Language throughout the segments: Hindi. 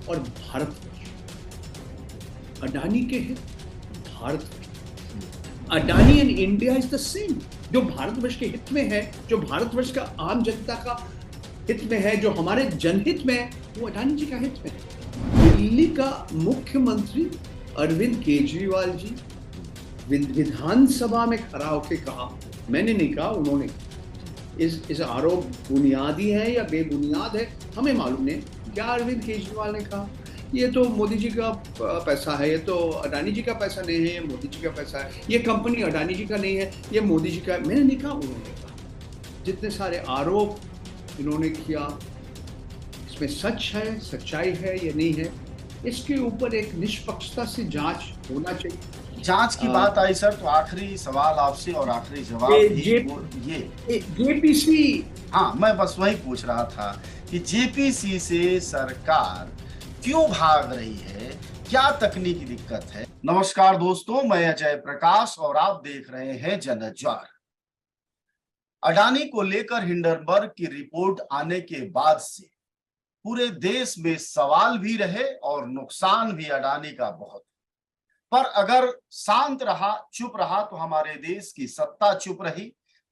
और भारतवर्ष। अडानी के हित, Bharatvarsh. Adani and India is the same. जो भारतवर्ष के हित में है, जो भारतवर्ष का आम जनता का हित में है, जो हमारे जनहित में है, वो अडानी जी का हित में है। दिल्ली का मुख्यमंत्री अरविंद केजरीवाल जी विधानसभा में खड़ा होकर कहा, मैंने नहीं कहा, उन्होंने, इस आरोप बुनियादी है या बेबुनियाद है हमें मालूम नहीं। क्या अरविंद केजरीवाल ने कहा? ये तो मोदी जी का पैसा है, ये तो अडानी जी का पैसा नहीं है, ये मोदी जी का पैसा है, ये कंपनी अडानी जी का नहीं है, ये मोदी जी का है। मैंने नहीं कहा, उन्होंने कहा। जितने सारे आरोप इन्होंने किया, इसमें सच है, सच्चाई है या नहीं है, इसके ऊपर एक निष्पक्षता से जांच होना चाहिए। जांच की बात आई सर, तो आखिरी सवाल आपसे और आखिरी जवाब ये जेपीसी। हाँ, मैं बस वही पूछ रहा था कि जेपीसी से सरकार क्यों भाग रही है, क्या तकनीकी दिक्कत है। नमस्कार दोस्तों, मैं अजय प्रकाश और आप देख रहे हैं जनज्वार। अडानी को लेकर हिंडनबर्ग की रिपोर्ट आने के बाद से पूरे देश में सवाल भी रहे और नुकसान भी अडानी का बहुत। पर अगर शांत रहा, चुप रहा, तो हमारे देश की सत्ता चुप रही,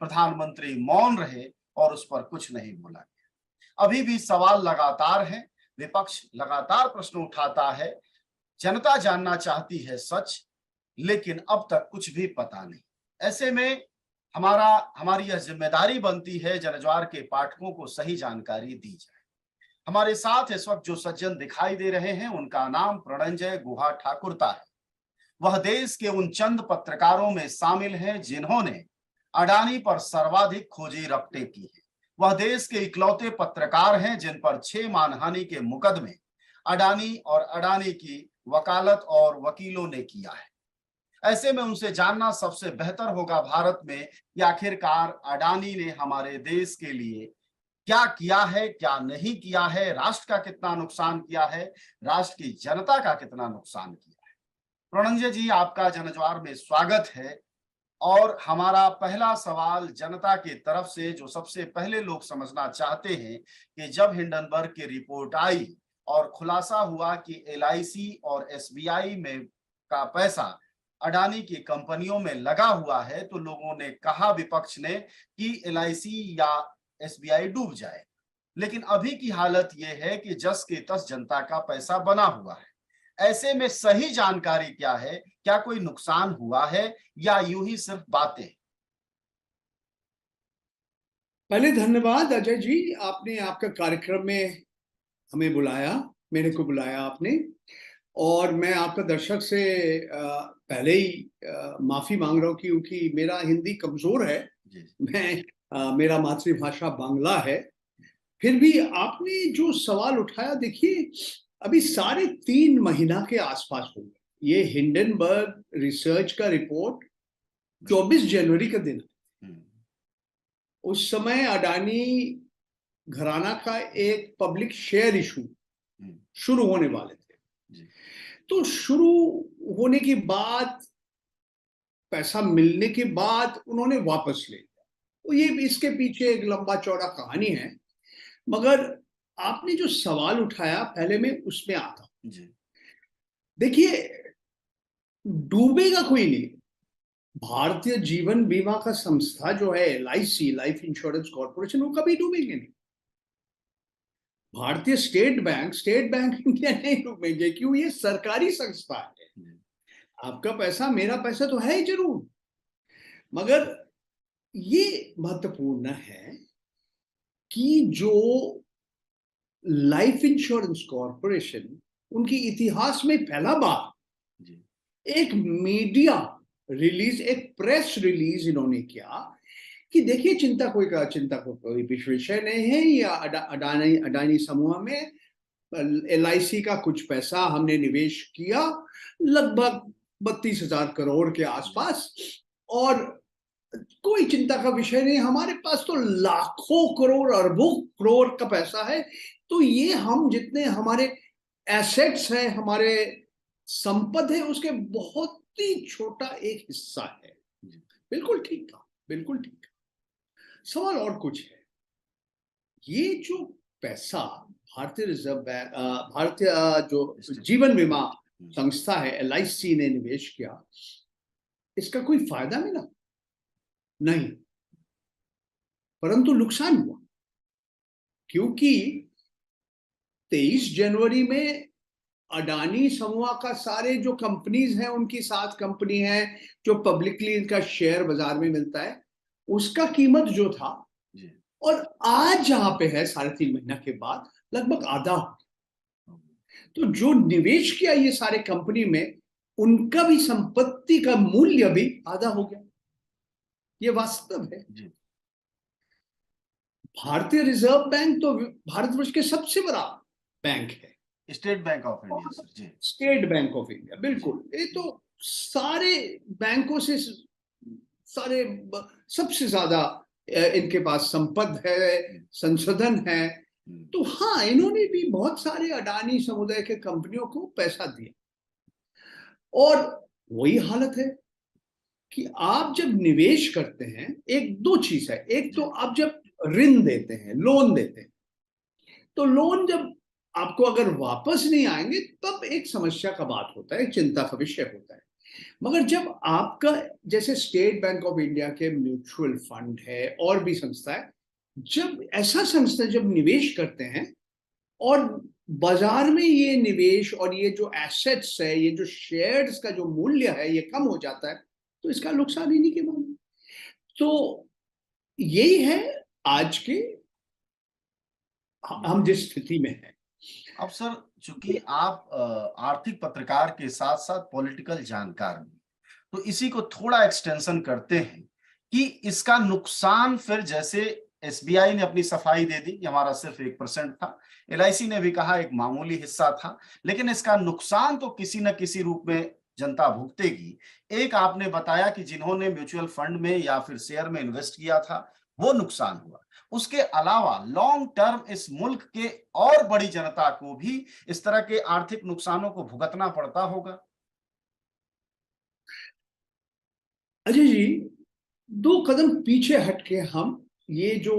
प्रधानमंत्री मौन रहे और उस पर कुछ नहीं बोला गया। अभी भी सवाल लगातार हैं, विपक्ष लगातार प्रश्न उठाता है, जनता जानना चाहती है सच, लेकिन अब तक कुछ भी पता नहीं। ऐसे में हमारी यह जिम्मेदारी बनती है जनज्वार के पाठकों को सही जानकारी दी जाए। हमारे साथ इस वक्त जो सज्जन दिखाई दे रहे हैं, उनका नाम प्रणंजय गुहा ठाकुरता है। वह देश के उन चंद पत्रकारों में शामिल हैं जिन्होंने अडानी पर सर्वाधिक खोजी रपटे की है। वह देश के इकलौते पत्रकार हैं जिन पर 6 मानहानि के मुकदमे अडानी और अडानी की वकालत और वकीलों ने किया है। ऐसे में उनसे जानना सबसे बेहतर होगा भारत में कि आखिरकार अडानी ने हमारे देश के लिए क्या किया है, क्या नहीं किया है, राष्ट्र का कितना नुकसान किया है, राष्ट्र की जनता का कितना नुकसान किया है। प्रणंजय जी, आपका जनज्वार में स्वागत है। और हमारा पहला सवाल जनता की तरफ से, जो सबसे पहले लोग समझना चाहते हैं कि जब हिंडनबर्ग की रिपोर्ट आई और खुलासा हुआ कि एलआईसी और एसबीआई में का पैसा अडानी की कंपनियों में लगा हुआ है, तो लोगों ने कहा, विपक्ष ने, कि एलआईसी या एसबीआई डूब जाए। लेकिन अभी की हालत यह है कि जस के तस जनता का पैसा बना हुआ है। ऐसे में सही जानकारी क्या है? क्या कोई नुकसान हुआ है या यूं ही सिर्फ बातें? पहले धन्यवाद अजय जी, आपने आपका कार्यक्रम में हमें बुलाया, मेरे को बुलाया आपने, और मैं आपका दर्शक से पहले ही माफी मांग रहा हूँ क्योंकि मेरा हिंदी कमजोर है। मेरा मातृभाषा बांग्ला है। फिर भी आपने जो सवाल उठाया, देखिए, अभी 3.5 महीना के आसपास हो गए। ये हिंडनबर्ग रिसर्च का रिपोर्ट 24 जनवरी का दिन है। उस समय अडानी घराना का एक पब्लिक शेयर इशू शुरू होने वाले थे। तो शुरू होने के बाद, पैसा मिलने के बाद उन्होंने वापस ले लिया। तो ये इसके पीछे एक लंबा चौड़ा कहानी है। मगर आपने जो सवाल उठाया, पहले मैं उसमें आता हूं। देखिए, डूबेगा कोई नहीं। भारतीय जीवन बीमा का संस्था जो है एलआईसी, लाइफ इंश्योरेंस कॉर्पोरेशन, वो कभी डूबेंगे नहीं। भारतीय स्टेट बैंक इंडिया नहीं डूबेंगे, क्यों? ये सरकारी संस्था है। आपका पैसा, मेरा पैसा तो है ही जरूर, मगर ये महत्वपूर्ण है कि जो लाइफ इंश्योरेंस कॉर्पोरेशन, उनकी इतिहास में पहला बार एक मीडिया रिलीज, एक प्रेस रिलीज इन्होंने किया कि देखिए, चिंता को कोई विषय नहीं है। या अडानी समूह में एलआईसी का कुछ पैसा हमने निवेश किया, लगभग 32,000 करोड़ के आसपास, और कोई चिंता का विषय नहीं। हमारे पास तो लाखों करोड़, अरबों करोड़ का पैसा है। तो ये हम जितने हमारे एसेट्स हैं, हमारे संपद है, उसके बहुत ही छोटा एक हिस्सा है। बिल्कुल ठीक था, बिल्कुल ठीक। सवाल और कुछ है। ये जो पैसा भारतीय रिजर्व बैंक, भारतीय जो जीवन बीमा संस्था है LIC ने निवेश किया, इसका कोई फायदा मिला? नहीं, परंतु नुकसान हुआ, क्योंकि 23 जनवरी में अडानी समूह का सारे जो कंपनीज हैं, उनकी 7 कंपनी है जो पब्लिकली इनका शेयर बाजार में मिलता है, उसका कीमत जो था और आज जहां पे है 3.5 महीना के बाद लगभग आधा। तो जो निवेश किया ये सारे कंपनी में, उनका भी संपत्ति का मूल्य भी आधा हो गया। ये वास्तव है। भारतीय रिजर्व बैंक तो भारतवर्ष के सबसे बड़ा बैंक है, State Bank of India sir ji. State Bank of India, बिल्कुल। ये तो सारे बैंकों से सारे सबसे ज्यादा इनके पास संपद है, संसाधन है। तो हाँ, इन्होंने भी बहुत सारे अडानी समुदाय के कंपनियों को पैसा दिया, और वही हालत है कि आप जब निवेश करते हैं, एक दो चीज है। एक तो आप जब ऋण देते हैं, लोन देते हैं, तो लोन जब आपको अगर वापस नहीं आएंगे तब एक समस्या का बात होता है, चिंता का विषय होता है। मगर जब आपका, जैसे स्टेट बैंक ऑफ इंडिया के म्यूचुअल फंड है और भी संस्था है, जब ऐसा संस्था जब निवेश करते हैं और बाजार में ये निवेश और ये जो एसेट्स है, ये जो शेयर्स का जो मूल्य है, ये कम हो जाता है, तो इसका नुकसान इन्हीं के मामले। तो यही है आज के हम जिस स्थिति में हैं। अब सर, चूंकि आप आर्थिक पत्रकार के साथ साथ पॉलिटिकल जानकार भी, तो इसी को थोड़ा एक्सटेंशन करते हैं कि इसका नुकसान फिर, जैसे SBI ने अपनी सफाई दे दी कि हमारा सिर्फ 1% था, LIC ने भी कहा एक मामूली हिस्सा था, लेकिन इसका नुकसान तो किसी न किसी रूप में जनता भुगतेगी। एक आपने बताया कि जिन्होंने म्यूचुअल फंड में या फिर शेयर में इन्वेस्ट किया था वो नुकसान हुआ, उसके अलावा लॉन्ग टर्म इस मुल्क के और बड़ी जनता को भी इस तरह के आर्थिक नुकसानों को भुगतना पड़ता होगा। अजय जी, 2 कदम पीछे हटके हम ये जो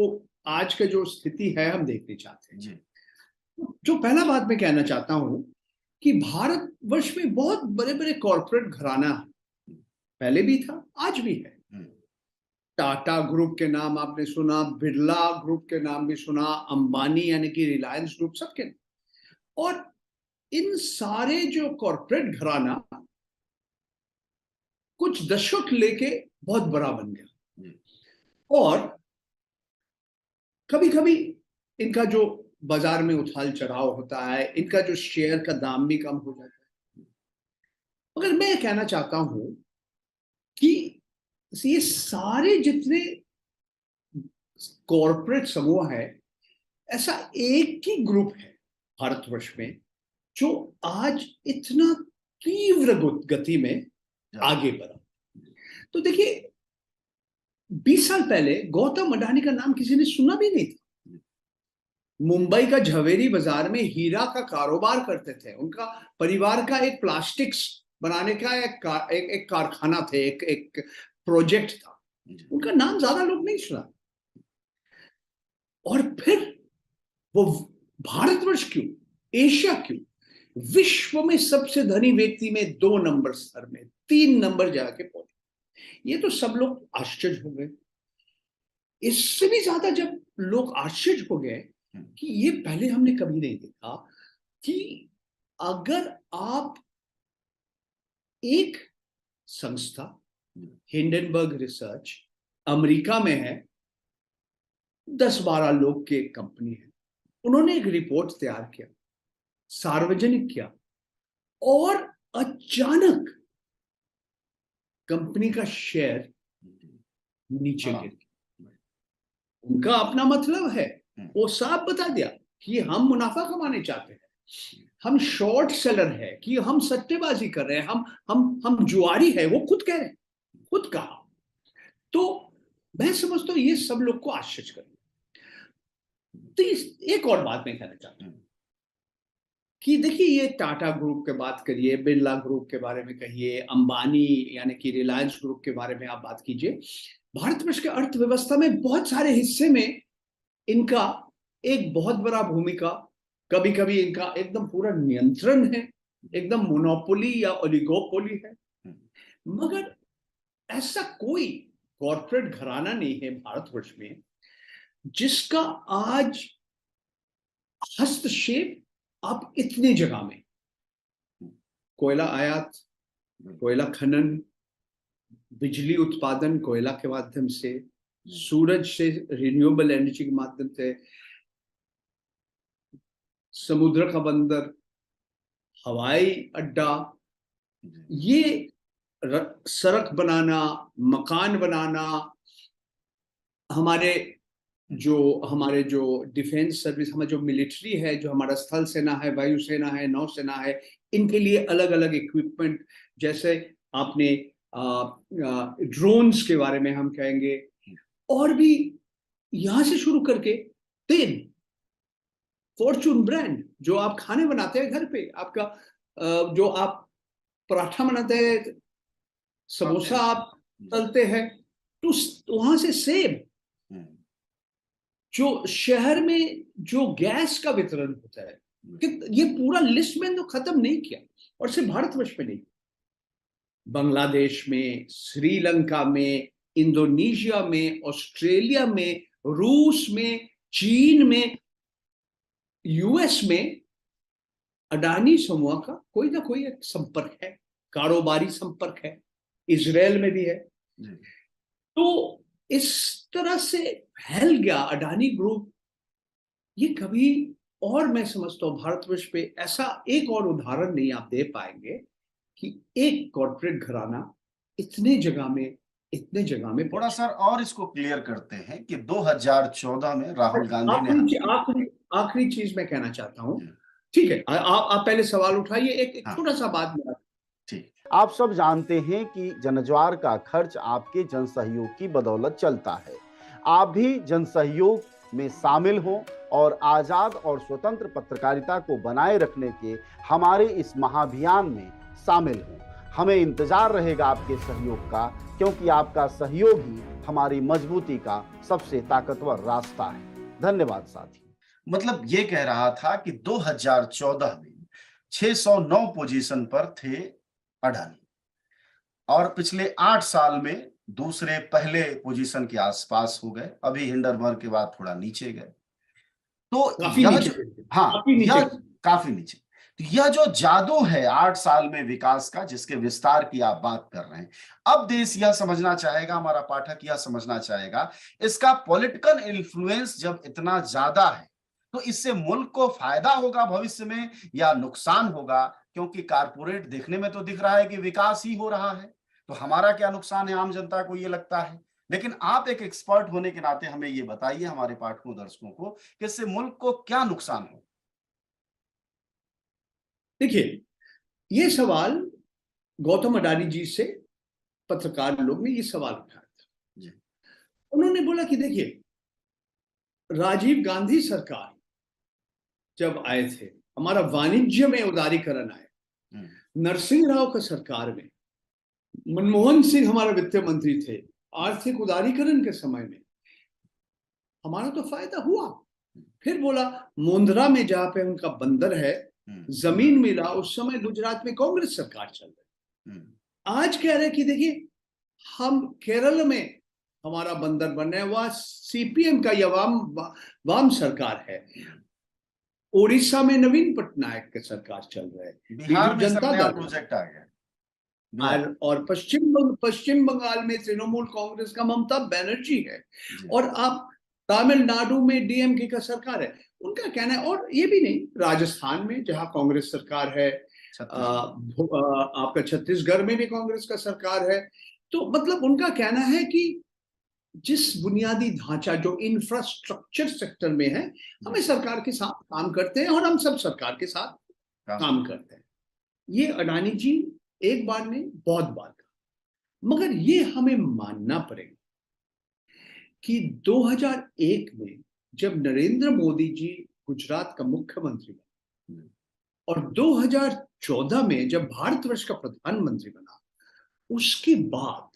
आज का जो स्थिति है हम देखने चाहते हैं जी। जो पहला बात मैं कहना चाहता हूं कि भारतवर्ष में बहुत बड़े बड़े कॉर्पोरेट घराना पहले भी था, आज भी है। टाटा ग्रुप के नाम आपने सुना, बिरला ग्रुप के नाम भी सुना, अंबानी यानी कि रिलायंस ग्रुप, सबके। और इन सारे जो कॉर्पोरेट घराना कुछ दशक लेके बहुत बड़ा बन गया, और कभी कभी इनका जो बाजार में उछाल चढ़ाव होता है, इनका जो शेयर का दाम भी कम हो जाता है। मगर मैं कहना चाहता हूं कि ये सारे जितने कॉर्पोरेट समूह है, ऐसा एक ही ग्रुप है भारतवर्ष में जो आज इतना तीव्र गति में आगे बढ़ा। तो देखिए, 20 साल पहले गौतम अडानी का नाम किसी ने सुना भी नहीं था। मुंबई का झवेरी बाजार में हीरा का कारोबार करते थे। उनका परिवार का एक प्लास्टिक्स बनाने का एक कारखाना थे, एक प्रोजेक्ट था। उनका नाम ज्यादा लोग नहीं सुना। और फिर वो भारतवर्ष क्यों, एशिया क्यों, विश्व में सबसे धनी व्यक्ति में 2 नंबर स्तर में 3 नंबर जाके पहुंचे। ये तो सब लोग आश्चर्य हो गए। इससे भी ज्यादा जब लोग आश्चर्य हो गए कि ये पहले हमने कभी नहीं देखा कि अगर आप एक संस्था, हिंडनबर्ग रिसर्च अमेरिका में है, 10-12 लोग की एक कंपनी है, उन्होंने एक रिपोर्ट तैयार किया, सार्वजनिक किया, और अचानक कंपनी का शेयर नीचे गिर गया। उनका अपना मतलब है, वो साफ बता दिया कि हम मुनाफा कमाने चाहते हैं, हम शॉर्ट सेलर है, कि हम सट्टेबाजी कर रहे हैं, हम जुआरी है, वो खुद कह रहे हैं, खुद कहा। तो मैं समझता हूं ये सब लोग को आश्चर्य कर। तो एक और बात मैं कहना चाहता हूं कि देखिए, ये टाटा ग्रुप के बात करिए, बिरला ग्रुप के बारे में कहिए, अंबानी यानी कि रिलायंस ग्रुप के बारे में आप बात कीजिए, भारतवर्ष के अर्थव्यवस्था में बहुत सारे हिस्से में इनका एक बहुत बड़ा भूमिका कभी कभी इनका एकदम पूरा नियंत्रण है, एकदम मोनोपोली या ओलिगोपोली है। मगर ऐसा कोई कॉर्पोरेट घराना नहीं है भारतवर्ष में जिसका आज हस्तक्षेप आप इतने जगह में, कोयला आयात, कोयला खनन, बिजली उत्पादन कोयला के माध्यम से, सूरज से रिन्यूएबल एनर्जी के माध्यम से, समुद्र का बंदर, हवाई अड्डा, ये सड़क बनाना, मकान बनाना, हमारे जो डिफेंस सर्विस, हमारा जो मिलिट्री है, जो हमारा स्थल सेना है, वायुसेना है, नौसेना है, इनके लिए अलग अलग इक्विपमेंट, जैसे आपने ड्रोन्स के बारे में हम कहेंगे, और भी यहां से शुरू करके तेल, फॉर्चून ब्रांड, जो आप खाने बनाते हैं घर पे, आपका जो आप पराठा बनाते हैं, समोसा आप तलते हैं, तो वहां से सेब, जो शहर में जो गैस का वितरण होता है, ये पूरा लिस्ट में तो खत्म नहीं किया, और सिर्फ भारतवर्ष में नहीं, बांग्लादेश में, श्रीलंका में, इंडोनेशिया में, ऑस्ट्रेलिया में, रूस में, चीन में, यूएस में अडानी समूह का कोई ना कोई एक संपर्क है, कारोबारी संपर्क है, इजराइल में भी है। तो इस तरह से फैल गया अडानी ग्रुप। ये कभी, और मैं समझता हूं भारतवर्ष पे ऐसा एक और उदाहरण नहीं आप दे पाएंगे कि एक कॉर्पोरेट घराना इतने जगह में थोड़ा सर और इसको क्लियर करते हैं कि 2014 में राहुल गांधी ने, आखिरी चीज मैं कहना चाहता हूं, ठीक है, आप पहले सवाल उठाइए, एक छोटा सा बात मेरा। ठीक, आप सब जानते हैं कि जनज्वार का खर्च आपके जनसहयोग की बदौलत चलता है। आप भी जनसहयोग में शामिल हों और आजाद और स्वतंत्र पत्रकारिता को बनाए रखने के हमारे इस महाअभियान में शामिल हों। हमें इंतजार रहेगा आपके सहयोग का, क्योंकि आपका सहयोग ही हमारी मजबूती का सबसे ताकतवर रास्ता है। धन्यवाद साथी। मतलब ये कह रहा था कि 2014 में 609 पोजीशन पर थे अडानी, और पिछले 8 साल में दूसरे पहले पोजीशन के आसपास हो गए, अभी हिंडनबर्ग के बाद थोड़ा नीचे गए। तो काफी नीचे। तो यह जो जादू है 8 साल में विकास का, जिसके विस्तार की आप बात कर रहे हैं, अब देश यह समझना चाहेगा, हमारा पाठक यह समझना चाहेगा, इसका पॉलिटिकल इन्फ्लुएंस जब इतना ज्यादा है तो इससे मुल्क को फायदा होगा भविष्य में या नुकसान होगा? क्योंकि कारपोरेट देखने में तो दिख रहा है कि विकास ही हो रहा है, तो हमारा क्या नुकसान है, आम जनता को ये लगता है। लेकिन आप एक एक्सपर्ट होने के नाते हमें ये बताइए, हमारे पाठकों दर्शकों को, कि इससे मुल्क को क्या नुकसान हो। देखिए, ये सवाल गौतम अडानी जी से पत्रकार लोग ने ये सवाल उठाया था। उन्होंने बोला कि देखिए, राजीव गांधी सरकार जब आए थे, हमारा वाणिज्य में उदारीकरण आए, नरसिंह राव का सरकार में, मनमोहन सिंह हमारा वित्त मंत्री थे, आर्थिक उदारीकरण के समय में हमारा तो फायदा हुआ। फिर बोला मुंद्रा में जहां पे उनका बंदर है, जमीन मिला, उस समय गुजरात में कांग्रेस सरकार चल रही। आज कह रहे कि देखिए, हम केरल में हमारा बंदर बन रहे हैं, वहां सीपीएम का या वाम सरकार है, ओडिशा में नवीन पटनायक के सरकार चल रहे है, बिहार में जनता दल प्रोजेक्ट आ गया, और पश्चिम बंगाल में तृणमूल कांग्रेस का ममता बनर्जी है, और आप तमिलनाडु में डीएमके का सरकार है, उनका कहना है। और ये भी नहीं, राजस्थान में जहां कांग्रेस सरकार है, आपका छत्तीसगढ़ में भी कांग्रेस का सरकार है। तो मतलब उनका कहना है कि जिस बुनियादी ढांचा जो इंफ्रास्ट्रक्चर सेक्टर में है, हमें सरकार के साथ काम करते हैं और हम सब सरकार के साथ काम करते हैं। ये अडानी जी एक बार नहीं, बहुत बार कहा, मगर ये हमें मानना पड़ेगा कि 2001 में जब नरेंद्र मोदी जी गुजरात का मुख्यमंत्री बने और 2014 में जब भारतवर्ष का प्रधानमंत्री बना, उसके बाद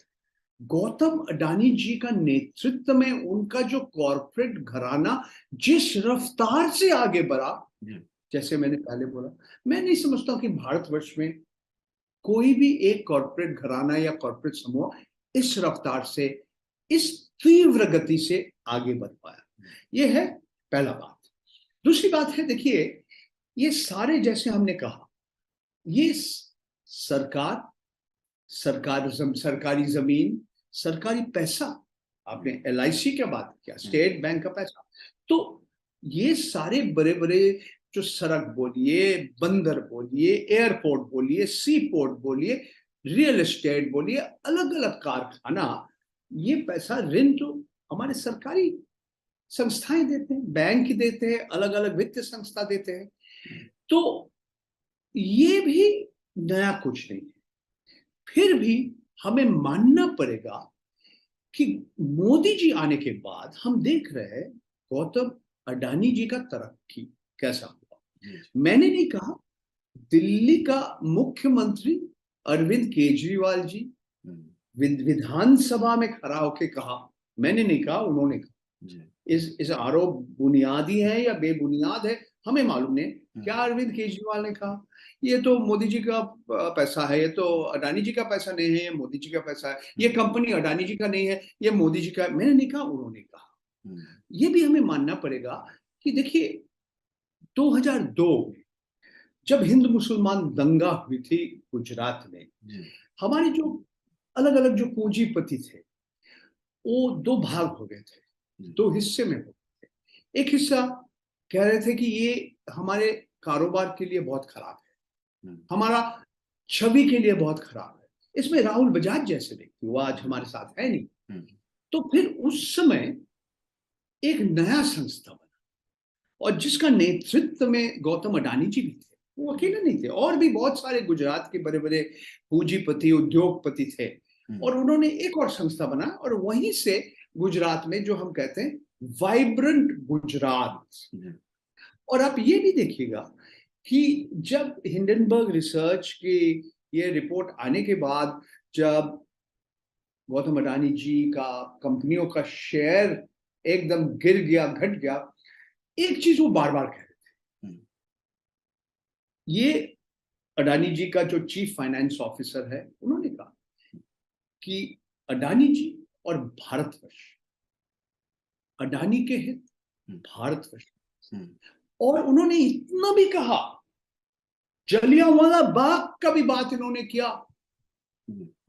गौतम अडानी जी का नेतृत्व में उनका जो कॉर्पोरेट घराना जिस रफ्तार से आगे बढ़ा, जैसे मैंने पहले बोला, मैं नहीं समझता कि भारतवर्ष में कोई भी एक कॉर्पोरेट घराना या कॉर्पोरेट समूह इस रफ्तार से, इस तीव्र गति से आगे बढ़ पाया। ये है पहला बात। दूसरी बात है, देखिए, ये सारे, जैसे हमने कहा, ये सरकारी जमीन, सरकारी पैसा, आपने LIC का बात किया, स्टेट बैंक का पैसा, तो ये सारे बड़े बड़े जो सड़क बोलिए, बंदर बोलिए, एयरपोर्ट बोलिए, सी पोर्ट बोलिए, रियल एस्टेट बोलिए, अलग अलग कारखाना, ये पैसा ऋण तो हमारे सरकारी संस्थाएं देते हैं, बैंक देते हैं, अलग अलग वित्तीय संस्था देते हैं। तो ये भी नया कुछ नहीं है। फिर भी हमें मानना पड़ेगा कि मोदी जी आने के बाद हम देख रहे हैं गौतम अडानी जी का तरक्की कैसा हुआ। मैंने नहीं कहा, दिल्ली का मुख्यमंत्री अरविंद केजरीवाल जी विधानसभा में खड़ा होकर कहा, मैंने नहीं कहा, उन्होंने कहा, इस आरोप बुनियादी है या बेबुनियाद है हमें मालूम नहीं। क्या अरविंद केजरीवाल ने कहा, ये तो मोदी जी का पैसा है, ये तो अडानी जी का पैसा नहीं है, ये मोदी जी का पैसा है, ये कंपनी अडानी जी का नहीं है, ये मोदी जी का। मैंने नहीं कहा, उन्होंने कहा। ये भी हमें मानना पड़ेगा कि देखिए, 2002 में जब हिंद मुसलमान दंगा हुई थी गुजरात में, हमारे जो अलग अलग जो पूंजीपति थे वो दो भाग हो गए थे, दो हिस्से में हो गए थे। एक हिस्सा कह रहे थे कि ये हमारे कारोबार के लिए बहुत खराब है, हमारा छवि के लिए बहुत खराब है, इसमें राहुल बजाज जैसे व्यक्ति, वो आज हमारे साथ है नहीं। तो फिर उस समय एक नया संस्था बना और जिसका नेतृत्व में गौतम अडानी जी भी थे, वो अकेले नहीं थे, और भी बहुत सारे गुजरात के बड़े बड़े पूंजीपति, उद्योगपति थे, और उन्होंने एक और संस्था बना, और वहीं से गुजरात में जो हम कहते हैं वाइब्रेंट गुजरात। और आप ये भी देखिएगा कि जब हिंडनबर्ग रिसर्च की ये रिपोर्ट आने के बाद, जब गौतम अडानी जी का कंपनियों का शेयर एकदम गिर गया, घट गया, एक चीज वो बार बार कह रहे थे, ये अडानी जी का जो चीफ फाइनेंस ऑफिसर है, उन्होंने कहा कि अडानी जी और भारतवर्ष, अडानी के हित, भारतवर्ष। और उन्होंने इतना भी कहा, जलियांवाला बाग का भी बात इन्होंने किया,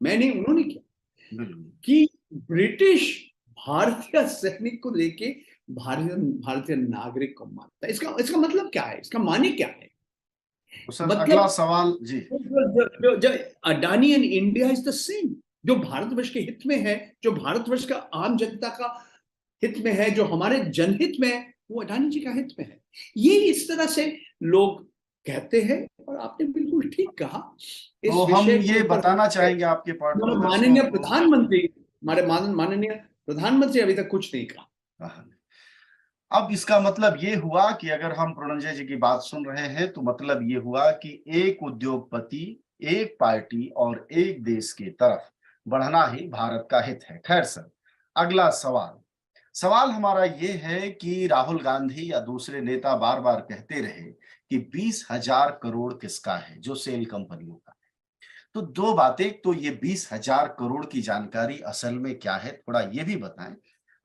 मैंने, उन्होंने किया, कि ब्रिटिश भारतीय सैनिक को लेके भारतीय नागरिक को मारता है। इसका मतलब क्या है, इसका माने क्या है? मतलब अगला सवाल जी, जो Adani and India is the same, जो भारतवर्ष के हित में है, जो भारतवर्ष का आम जनता का हित में है, जो हमारे जनहित में है, वो अडानी जी का हित में है। ये इस तरह से लोग कहते हैं, और आपने बिल्कुल ठीक कहा। इस तो हम ये बताना चाहेंगे आपके माननीय प्रधानमंत्री, हमारे माननीय प्रधानमंत्री अभी तक कुछ नहीं कहा। अब इसका मतलब ये हुआ कि अगर हम प्रणंजय जी की बात सुन रहे हैं तो मतलब ये हुआ कि एक उद्योगपति, एक पार्टी और एक देश की तरफ बढ़ना ही भारत का हित है। खैर सर, अगला सवाल हमारा ये है कि राहुल गांधी या दूसरे नेता बार बार कहते रहे कि 20,000 करोड़ किसका है, जो सेल कंपनियों का है। तो दो बातें, तो ये 20,000 करोड़ की जानकारी असल में क्या है, थोड़ा ये भी बताएं।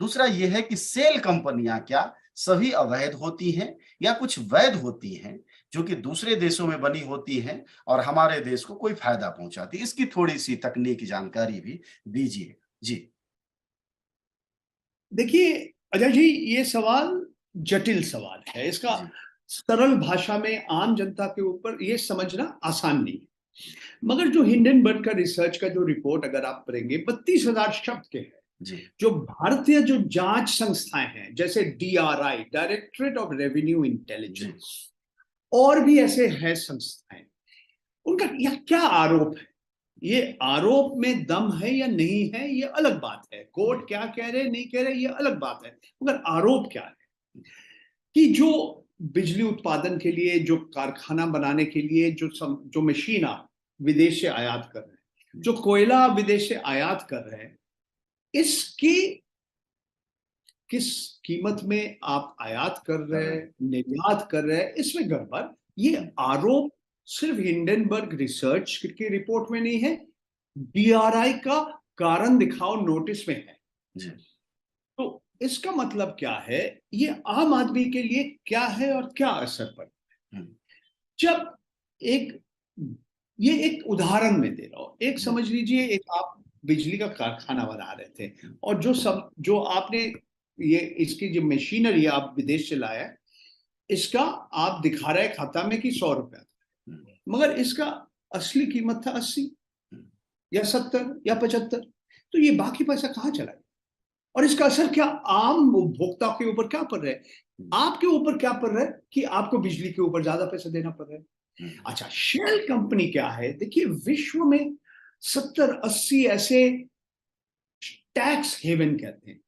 दूसरा ये है कि सेल कंपनियां क्या सभी अवैध होती हैं या कुछ वैध होती हैं, जो कि दूसरे देशों में बनी होती हैं और हमारे देश को कोई फायदा पहुंचाती है? इसकी थोड़ी सी तकनीकी जानकारी भी दीजिए जी। देखिए अजय जी, ये सवाल जटिल सवाल है, इसका सरल भाषा में आम जनता के ऊपर ये समझना आसान नहीं है। मगर जो हिंडनबर्ग का रिसर्च का जो रिपोर्ट अगर आप पढ़ेंगे, 32,000 शब्द के हैं, जो भारतीय जो जांच संस्थाएं हैं, जैसे DRI, directorate of revenue intelligence, और भी ऐसे हैं संस्थाएं, उनका यह क्या आरोप है, ये आरोप में दम है या नहीं है, ये अलग बात है। कोर्ट क्या कह रहे नहीं कह रहे, ये अलग बात है। मगर आरोप क्या है कि जो बिजली उत्पादन के लिए, जो कारखाना बनाने के लिए जो मशीन आप विदेश से आयात कर रहे हैं, जो कोयला विदेश से आयात कर रहे हैं, इसकी किस कीमत में आप आयात कर रहे हैं, निर्यात कर रहे हैं, इसमें गड़बड़। ये आरोप सिर्फ हिंडनबर्ग रिसर्च की रिपोर्ट में नहीं है, DRI का कारण दिखाओ नोटिस में है। तो इसका मतलब क्या है, ये आम आदमी के लिए क्या है और क्या असर पड़ता है। जब ये एक उदाहरण में दे रहा हूं, एक समझ लीजिए, एक आप बिजली का कारखाना बना रहे थे और जो आपने ये इसकी जो मशीनरी आप विदेश से लाया, इसका आप दिखा रहे खाता में कि 100 रुपया, मगर इसका असली कीमत था 80 या 70 या 75। तो ये बाकी पैसा कहाँ चला गया और इसका असर क्या आम उपभोक्ता के ऊपर क्या पड़ रहा है, आपके ऊपर क्या पड़ रहा है कि आपको बिजली के ऊपर ज्यादा पैसा देना पड़ रहा है। अच्छा, शेल कंपनी क्या है, देखिए विश्व में 70-80 ऐसे टैक्स हेवन कहते हैं,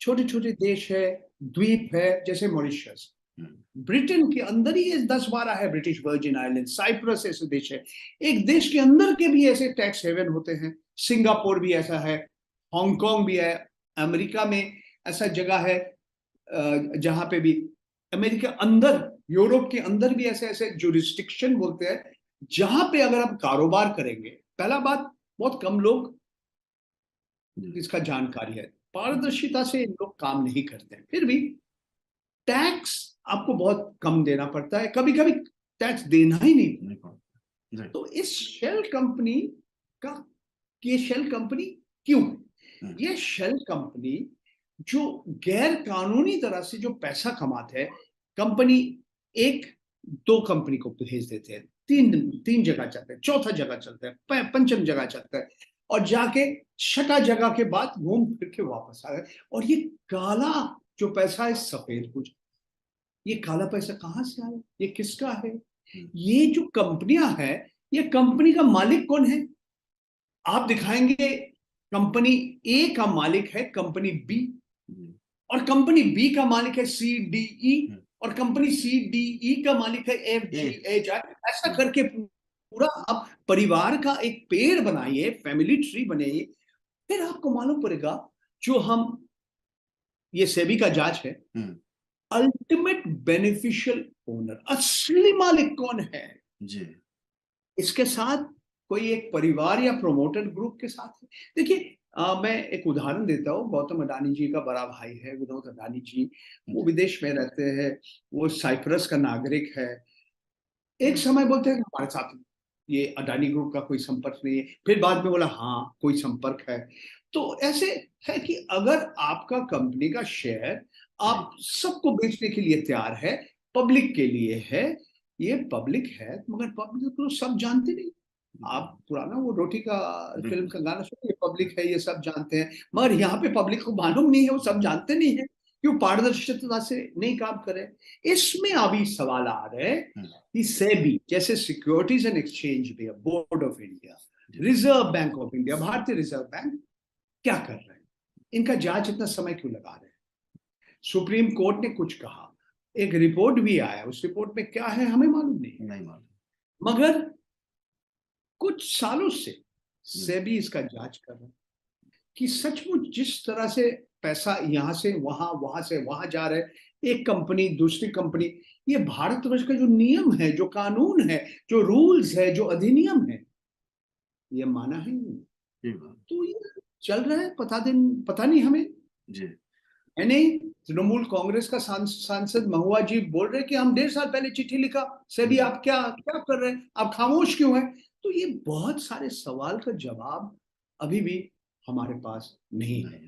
छोटे छोटे देश है, द्वीप है, जैसे मॉरिशस, ब्रिटेन के अंदर ही 10-12 है, ब्रिटिश वर्जिन आइलैंड, साइप्रस ऐसे देश है, एक देश के अंदर के भी ऐसे टैक्स हेवन होते हैं, सिंगापुर भी ऐसा है, हांगकांग भी है, अमेरिका में ऐसा जगह है जहां पे भी, अमेरिका अंदर, यूरोप के अंदर भी ऐसे ऐसे जुरिस्डिक्शन बोलते हैं जहां पे अगर आप कारोबार करेंगे, पहला बात बहुत कम लोग इसका जानकारी है, पारदर्शिता से लोग काम नहीं करते हैं, फिर भी टैक्स आपको बहुत कम देना पड़ता है, कभी कभी टैक्स देना ही नहीं पड़ता। तो इस शेल कंपनी का, ये शेल कंपनी क्यों, ये शेल कंपनी जो गैर कानूनी तरह से जो पैसा कमाते हैं, कंपनी 1-2 कंपनी को भेज देते हैं, तीन जगह चलते हैं, चौथा जगह चलता है, पंचम जगह चलता है, और जाके छठा जगह के बाद घूम फिर के वापस आ गए, और ये काला जो पैसा है सफेद हो जाए। ये काला पैसा कहां से आया, ये किसका है, ये जो कंपनियां है, ये कंपनी का मालिक कौन है, आप दिखाएंगे कंपनी ए का मालिक है कंपनी बी, और कंपनी बी का मालिक है CDE, और कंपनी CDE का मालिक है FGHI, ऐसा करके पूरा आप परिवार का एक पेड़ बनाइए, फैमिली ट्री बनाइए, फिर आपको मालूम पड़ेगा जो हम, ये सेबी का जांच है, अल्टीमेट बेनिफिशियल ओनर, असली मालिक कौन है जी, इसके साथ कोई एक परिवार या प्रोमोटर ग्रुप के साथ है। देखिए मैं एक उदाहरण देता हूँ, गौतम अडानी जी का बड़ा भाई है विनोद अडानी जी, वो विदेश में रहते हैं, वो साइप्रस का नागरिक है, एक समय बोलते हैं हमारे साथ ये अडानी ग्रुप का कोई संपर्क नहीं है, फिर बाद में बोला हाँ कोई संपर्क है। तो ऐसे है कि अगर आपका कंपनी का शेयर आप सबको बेचने के लिए तैयार है, पब्लिक के लिए है, ये पब्लिक है, मगर पब्लिक को सब जानते नहीं। आप पुराना वो रोटी का फिल्म का गाना सुनिए, पब्लिक है ये सब जानते हैं, मगर यहाँ पे पब्लिक को मालूम नहीं है, वो सब जानते नहीं है, क्यों, पारदर्शिता से नहीं काम करे। इसमें अभी सवाल आ रहे हैं कि सेबी जैसे सिक्योरिटीज एंड एक्सचेंज भी, board of India, reserve bank of India, भारतीय रिजर्व बैंक क्या कर रहे हैं, इनका जांच इतना समय क्यों लगा रहे हैं। सुप्रीम कोर्ट ने कुछ कहा, एक रिपोर्ट भी आया, उस रिपोर्ट में क्या है हमें मालूम नहीं, मगर कुछ सालों से सेबी इसका जांच कर रहा है कि सचमुच जिस तरह से पैसा यहां से वहां, वहां से वहां जा रहे, एक कंपनी दूसरी कंपनी, ये भारतवर्ष का जो नियम है, जो कानून है, जो रूल्स है, जो अधिनियम है, ये माना है नहीं। तो ये चल रहा है, पता नहीं हमें जी। मैंने तृणमूल कांग्रेस का सांसद महुआ जी बोल रहे कि हम 1.5 साल पहले चिट्ठी लिखा, सेबी आप क्या कर रहे हैं, आप खामोश क्यों हैं। तो ये बहुत सारे सवाल का जवाब अभी भी हमारे पास नहीं है।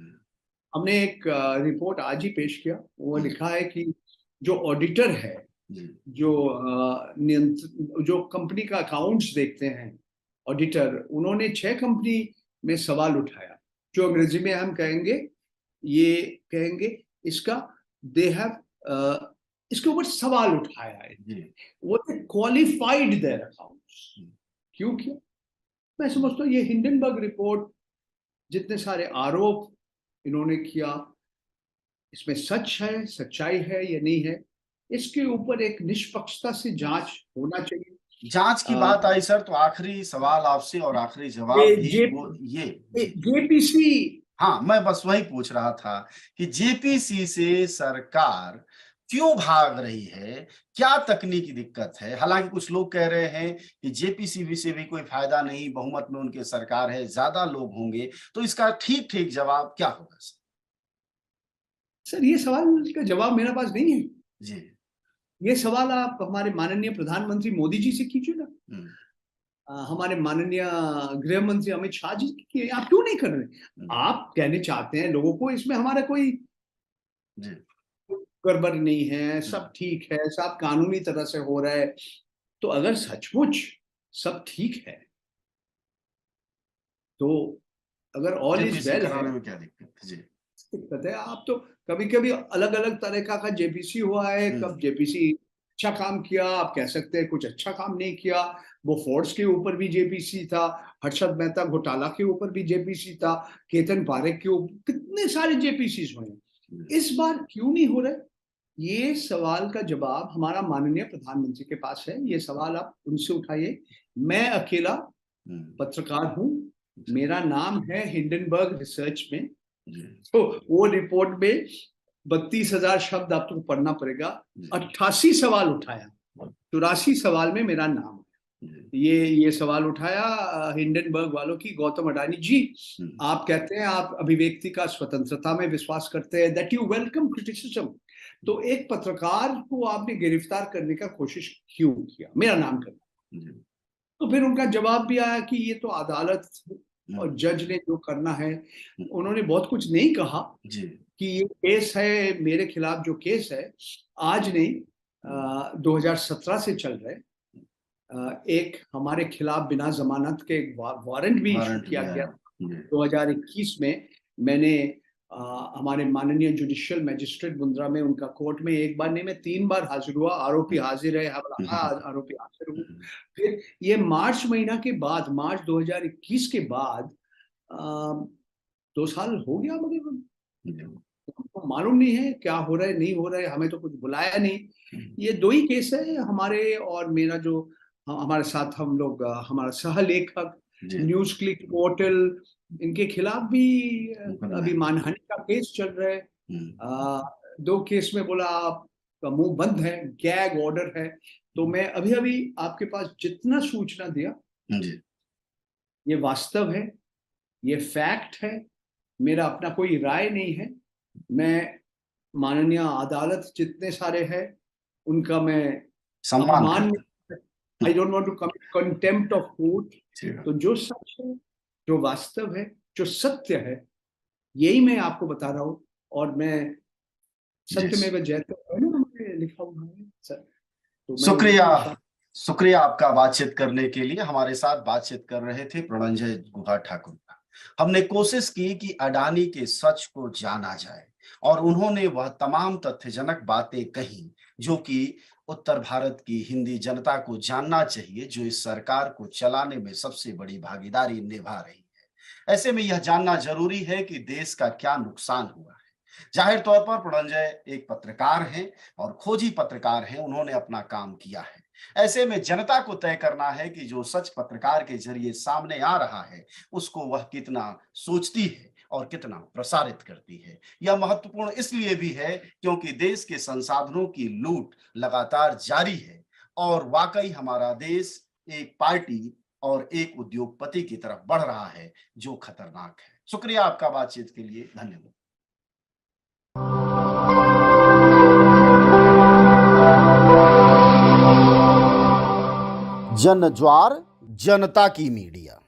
हमने एक रिपोर्ट आज ही पेश किया, वो लिखा है कि जो ऑडिटर है, जो कंपनी का अकाउंट्स देखते हैं ऑडिटर, उन्होंने 6 कंपनी में सवाल उठाया, जो अंग्रेजी में हम कहेंगे इसका दे हैव इसके ऊपर सवाल उठाया है, वो क्वालिफाइड देयर अकाउंट्स। क्यों किया, मैं समझता हूँ ये हिंडनबर्ग रिपोर्ट, जितने सारे आरोप इन्होंने किया, इसमें सच है, सच्चाई है या नहीं है, इसके ऊपर एक निष्पक्षता से जांच होना चाहिए। जांच की बात आई सर, तो आखिरी सवाल आपसे और आखिरी जवाब भी ये जेपीसी हाँ, मैं बस वही पूछ रहा था कि जेपीसी से सरकार क्यों भाग रही है? क्या तकनीकी दिक्कत है? हालाँकि कुछ लोग कह रहे हैं कि जेपीसी से भी कोई फ़ायदा नहीं, बहुमत में उनकी सरकार है, ज़्यादा लोग होंगे, तो इसका ठीक-ठीक जवाब क्या होगा सर? सर, ये सवाल का जवाब मेरे पास नहीं है। जी। ये सवाल आप हमारे माननीय प्रधानमंत्री मोदी जी से कीजिए ना। हुँ, हमारे माननीय गृह मंत्री अमित शाह जी की आप क्यों नहीं कर रहे? हुँ, आप कहने चाहते हैं लोगों को इसमें हमारा कोई जी, गड़बड़ नहीं है, हुँ, सब ठीक है, सब कानूनी तरह से हो रहा है। तो अगर सचमुच सब ठीक है, तो अगर ऑल इज जेपीसी वेल है, कराने में क्या दिक्कत है? जी। दिक्कत है। आप तो कभी-कभी अलग-अलग तरीका का जेपीसी हुआ है, हुँ, कब जेपीसी अच्छा काम किया, आप कह सकते हैं कुछ अच्छा काम नहीं किया। वो फोर्स के ऊपर भी जेपीसी था, हर्षद मेहता घोटाला के ऊपर भी जेपीसी था, केतन पारेख के ऊपर कितने सारे जेपीसीज़ हुए हैं। हुँ, इस बार क्यों नहीं हो रहे? ये सवाल का जवाब हमारा माननीय प्रधानमंत्री के पास है, ये सवाल आप उनसे उठाइए। मैं अकेला हुँ, पत्रकार हूँ, जी, मेरा नाम है हिंडनबर्ग रिसर्च में। जी, तो वो रिपोर्ट में 32,000 शब्द आपको पढ़ना पड़ेगा। जी, 88 सवाल उठाया, 84 सवाल में मेरा नाम जी, है। ये सवाल उठाया हिंडनबर्ग वालों की, गौतम अडानी जी, हुँ, आप कहते हैं आप अभिव्यक्ति का स्वतंत्रता में विश्वास करते हैं, दैट यू वेलकम क्रिटिसिज्म। तो एक पत्रकार को आपने गिरफ्तार करने का कोशिश क्यों किया? मेरा नाम करना। जी, तो फिर उनका जवाब भी आया कि ये तो अदालत हुँ, और जज ने जो करना है, हुँ, उन्होंने बहुत कुछ नहीं कहा जी, कि ये केस है, मेरे खिलाफ जो केस है, आज नहीं, हुँ, 2017 से चल रहा है। एक हमारे खिलाफ बिना ज़मानत के एक वारंट भी इश्यू वारंट किया भी गया आया। जी, 2021 में। मैंने हमारे माननीय जुडिशियल मजिस्ट्रेट मुंद्रा में उनका कोर्ट में एक बार नहीं, मैं 3 बार हाज़िर हुआ, आरोपी हुँ, हाज़िर है, हुँ, हाँ, आरोपी हाज़िर हूँ। हुँ, फिर ये मार्च महीना के बाद, मार्च 2021 के बाद, अ, 2 साल हो गया, मगर जी, हमको मालूम नहीं है क्या हो रहा है, नहीं हो रहा है, हमें तो कुछ बुलाया नहीं। हुँ, ये 2 ही केस है हमारे और मेरा जो हमारे साथ हम लोग हमारा सह-लेखक, जी, न्यूज़ क्लिक पोर्टल, इनके खिलाफ भी मुकदमे अभी हैं। मानहानि का केस चल रहा है। हुँ, 2 केस में बोला आपका मुँह बंद है, गैग ऑर्डर है। तो हुँ, मैं अभी-अभी आपके पास जितना सूचना दिया, जी, ये वास्तव है, ये फैक्ट है, मेरा अपना कोई राय नहीं है। मैं माननीय अदालत जितने सारे हैं, उनका मैं सम्मान अपमान करते नहीं, हैं। I don't want to commit contempt of court. ठीक है। तो जो सच है, जो वास्तव है, जो सत्य है, यही मैं आपको बता रहा हूँ। और मैं जी, सत्यमेव जयते है ना हमारे लिखा हुआ है सर, तो मैं उसी शुक्रिया, के अनुसार। शुक्रिया आपका बातचीत करने के लिए। हमारे साथ बातचीत कर रहे थे प्रणंजय गुहा ठाकुर का। हमने कोशिश की कि अडानी के सच को जाना जाए और उन्होंने वह तमाम तथ्यजनक बातें कही जो कि उत्तर भारत की हिंदी जनता को जानना चाहिए, जो इस सरकार को चलाने में सबसे बड़ी भागीदारी निभा रही है। ऐसे में यह जानना जरूरी है कि देश का क्या नुकसान हुआ है। जाहिर तौर पर प्रणंजय एक पत्रकार हैं और खोजी पत्रकार हैं, उन्होंने अपना काम किया है। ऐसे में जनता को तय करना है कि जो सच पत्रकार के जरिए सामने आ रहा है, उसको वह कितना सोचती है और कितना प्रसारित करती है। यह महत्वपूर्ण इसलिए भी है क्योंकि देश के संसाधनों की लूट लगातार जारी है और वाकई हमारा देश एक पार्टी और एक उद्योगपति की तरफ बढ़ रहा है, जो खतरनाक है। शुक्रिया आपका बातचीत के लिए। धन्यवाद। जन ज्वार जनता की मीडिया।